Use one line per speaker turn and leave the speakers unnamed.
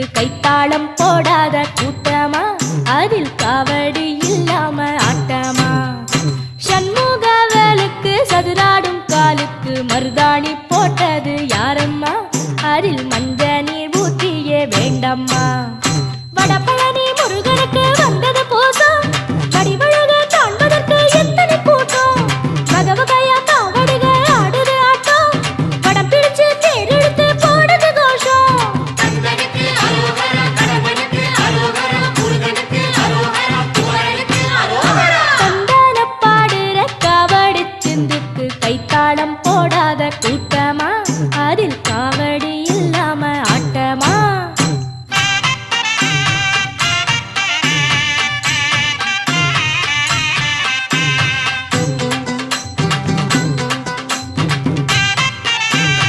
சிந்துக்கு கைத்தாளம் போடாத கூட்டமா அதில் காவடி இல்லாம ஆட்டமா சண்முகவேலுக்கு சதுராடும் காலுக்கு மருதாணி போட்டது யாரம்மா அதில் மஞ்ச நீர் ஊற்றியே வேண்டம்மா வடபழனி முருகனுக்கு வந்தது போசம் வடிவழக காண்பதற்கு எத்தனை கூட்டம் வகவகையா காவடிகள் ஆடுது ஆட்டம் வடம் பிடிச்சு தேரெடுத்து போடுது கோஷம் சந்தன பாடுற காவடி சிந்துக்கு கைத்தாளம் போடாத கூட்டமா அதில்